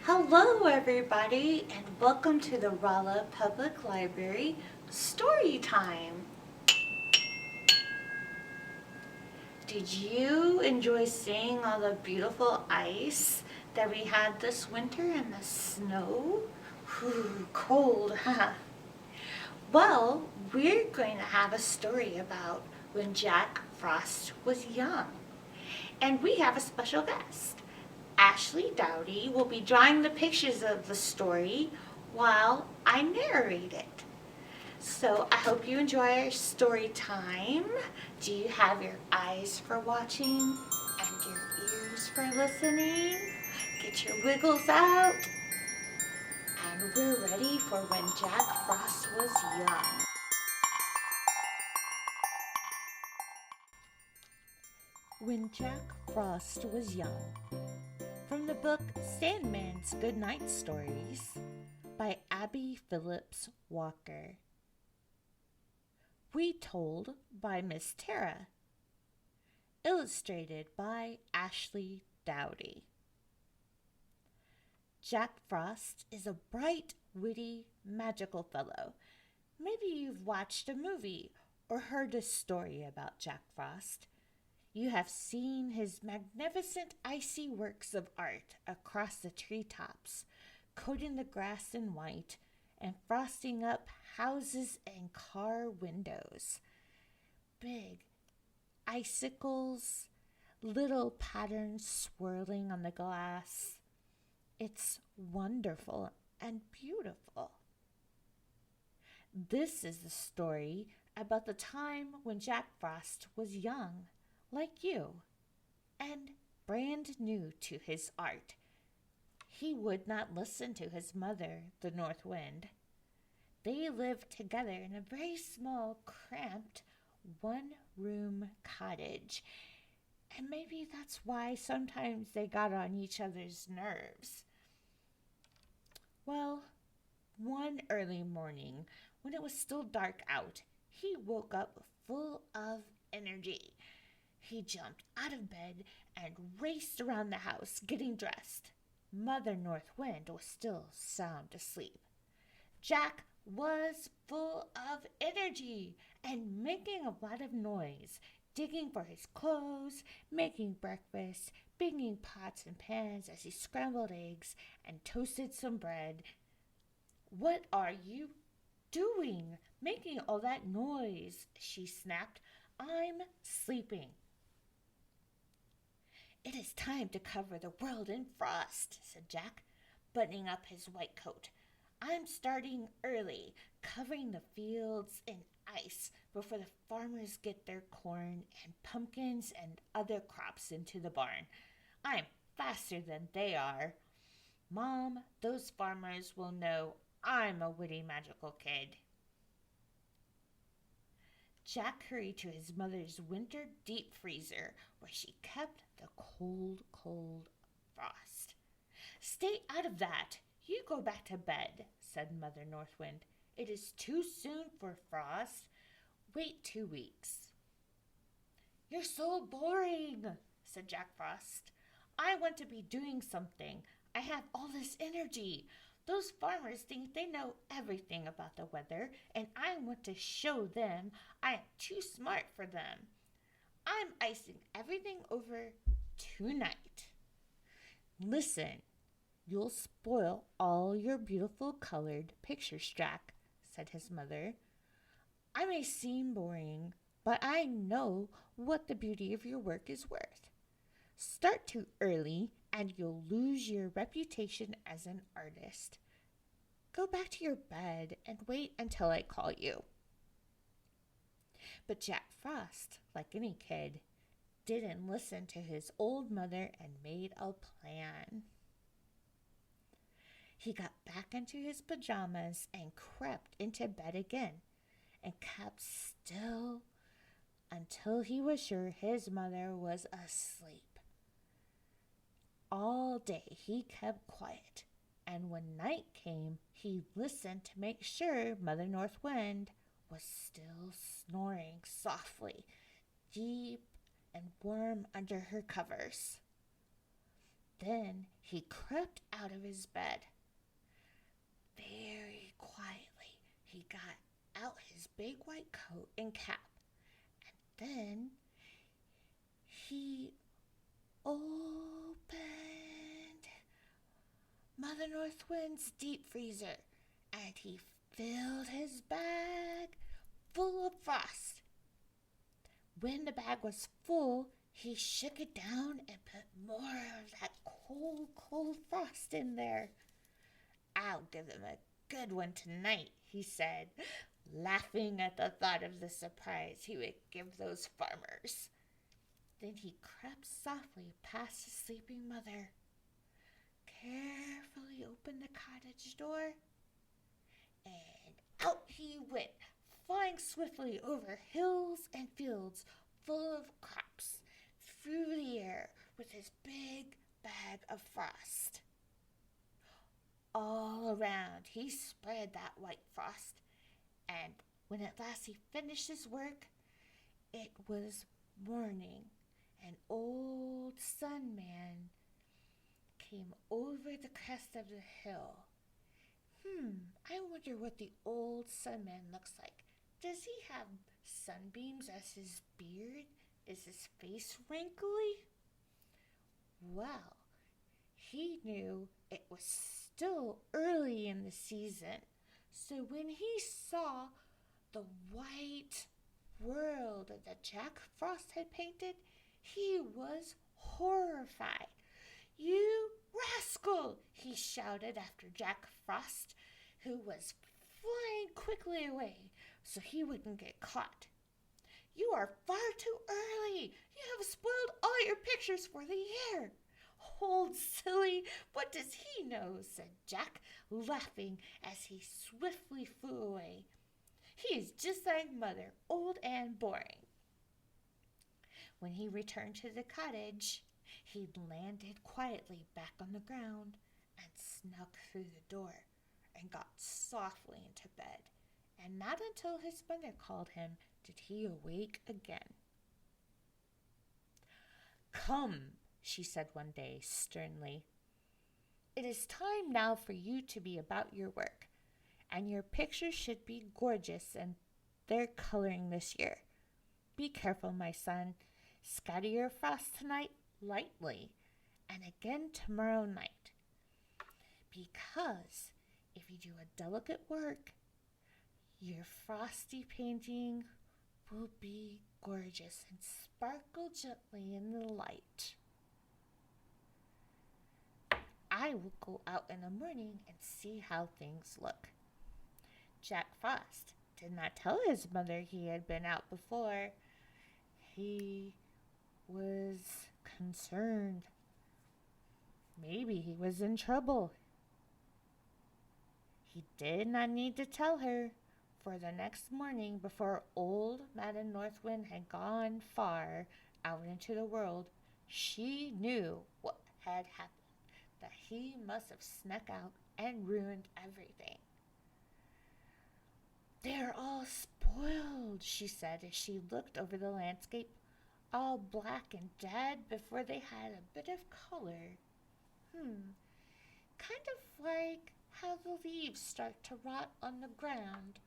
Hello, everybody, and welcome to the Rolla Public Library Story Time. Did you enjoy seeing all the beautiful ice that we had this winter and the snow? Whew, cold, huh? Well, we're going to have a story about when Jack Frost was young. And we have a special guest. Ashley Dowdy will be drawing the pictures of the story while I narrate it. So I hope you enjoy our story time. Do you have your eyes for watching and your ears for listening? Get your wiggles out. And we're ready for when Jack Frost was young. When Jack Frost was young. From the book Sandman's Goodnight Stories by Abby Phillips Walker. Retold by Miss Tara. Illustrated by Ashley Dowdy. Jack Frost is a bright, witty, magical fellow. Maybe you've watched a movie or heard a story about Jack Frost. You have seen his magnificent icy works of art across the treetops, coating the grass in white and frosting up houses and car windows. Big icicles, little patterns swirling on the glass. It's wonderful and beautiful. This is the story about the time when Jack Frost was young, like you, and brand new to his art. He would not listen to his mother, the North Wind. They lived together in a very small, cramped, one-room cottage, and maybe that's why sometimes they got on each other's nerves. Well, one early morning, when it was still dark out, he woke up full of energy. He jumped out of bed and raced around the house, getting dressed. Mother North Wind was still sound asleep. Jack was full of energy and making a lot of noise, digging for his clothes, making breakfast, banging pots and pans as he scrambled eggs and toasted some bread. "What are you doing, making all that noise?" she snapped. "I'm sleeping." "It is time to cover the world in frost," said Jack, buttoning up his white coat. "I'm starting early, covering the fields in ice before the farmers get their corn and pumpkins and other crops into the barn. I'm faster than they are. Mom, those farmers will know I'm a witty, magical kid." Jack hurried to his mother's winter deep freezer, where she kept the cold, cold frost. "Stay out of that. You go back to bed," said Mother North Wind. "It is too soon for frost. Wait 2 weeks." "You're so boring," said Jack Frost. "I want to be doing something. I have all this energy. Those farmers think they know everything about the weather, and I want to show them I am too smart for them. I'm icing everything over tonight." "Listen, you'll spoil all your beautiful colored pictures, Jack," said his mother. "I may seem boring, but I know what the beauty of your work is worth. Start too early and you'll lose your reputation as an artist. Go back to your bed and wait until I call you." But Jack Frost, like any kid, didn't listen to his old mother and made a plan. He got back into his pajamas and crept into bed again and kept still until he was sure his mother was asleep. All day he kept quiet, and when night came, he listened to make sure Mother North Wind was still snoring softly, deep and warm under her covers. Then he crept out of his bed. Very quietly, he got out his big white coat and cap. And then he opened Mother North Wind's deep freezer, and he filled his bag full of frost. When the bag was full, he shook it down and put more of that cold, cold frost in there. I'll give them a good one tonight, he said, laughing at the thought of the surprise he would give those farmers. Then he crept softly past his sleeping mother, carefully opened the cottage door, and out he went, flying swiftly over hills and fields full of crops, through the air with his big bag of frost. All around he spread that white frost, and when at last he finished his work, it was morning. An old sun man came over the crest of the hill. I wonder what the old sun man looks like. Does he have sunbeams as his beard? Is his face wrinkly? Well, he knew it was still early in the season, so when he saw the white world that Jack Frost had painted, he was horrified. "You rascal!" he shouted after Jack Frost, who was flying quickly away so he wouldn't get caught. "You are far too early. You have spoiled all your pictures for the year." "Old silly, what does he know?" said Jack, laughing as he swiftly flew away. "He is just like Mother, old and boring." When he returned to the cottage, he landed quietly back on the ground and snuck through the door and got softly into bed. And not until his mother called him did he awake again. "Come," she said one day sternly. "It is time now for you to be about your work, and your pictures should be gorgeous in their coloring this year. Be careful, my son. Scatter your frost tonight lightly, and again tomorrow night. Because if you do a delicate work, your frosty painting will be gorgeous and sparkle gently in the light. I will go out in the morning and see how things look." Jack Frost did not tell his mother he had been out before. He was concerned. Maybe he was in trouble. He did not need to tell her, for the next morning, before old Madam North Wind had gone far out into the world, she knew what had happened, that he must have snuck out and ruined everything. "They're all spoiled," she said as she looked over the landscape, all black and dead before they had a bit of color. Kind of like how the leaves start to rot on the ground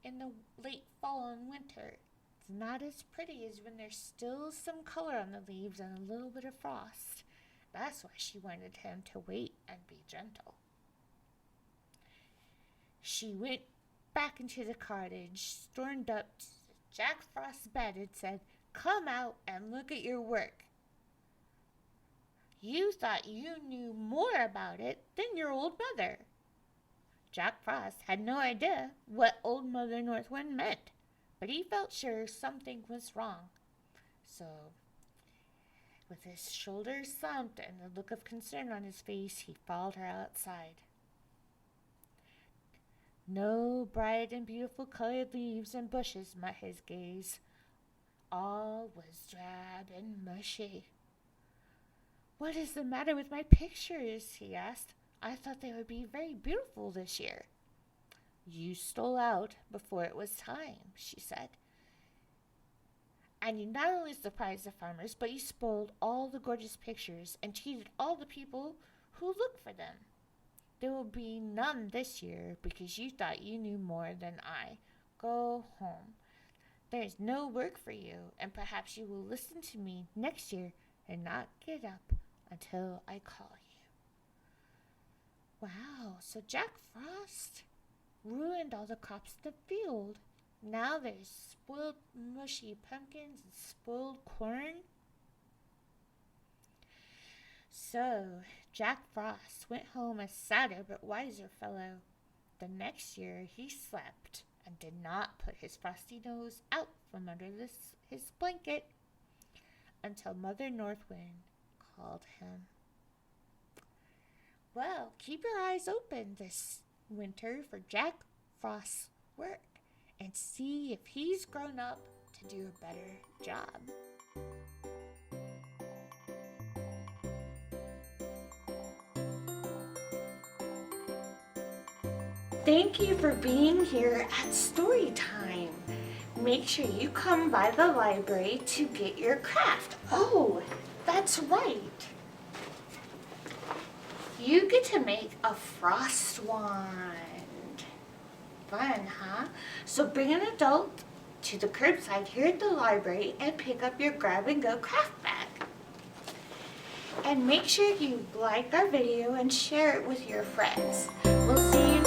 in the late fall and winter. It's not as pretty as when there's still some color on the leaves and a little bit of frost. That's why she wanted him to wait and be gentle. She went back into the cottage, stormed up to Jack Frost's bed and said, "Come out and look at your work. You thought you knew more about it than your old mother." Jack Frost had no idea what old Mother North Wind meant, but he felt sure something was wrong. So, with his shoulders slumped and a look of concern on his face, he followed her outside. No bright and beautiful colored leaves and bushes met his gaze. All was drab and mushy. "What is the matter with my pictures?" he asked. "I thought they would be very beautiful this year." "You stole out before it was time," she said. And you not only surprised the farmers, but you spoiled all the gorgeous pictures and cheated all the people who looked for them. There will be none this year because you thought you knew more than I. Go home. There is no work for you, and perhaps you will listen to me next year and not get up until I call you. Wow, so Jack Frost ruined all the crops in the field. Now there's spoiled mushy pumpkins and spoiled corn. So Jack Frost went home a sadder but wiser fellow. The next year he slept and did not put his frosty nose out from under his blanket until Mother North Wind called him. Well, keep your eyes open this winter for Jack Frost's work and see if he's grown up to do a better job. Thank you for being here at story time. Make sure you come by the library to get your craft. Oh, that's right. You get to make a frost wand. Fun, huh? So bring an adult to the curbside here at the library and pick up your grab-and-go craft bag. And make sure you like our video and share it with your friends. We'll see you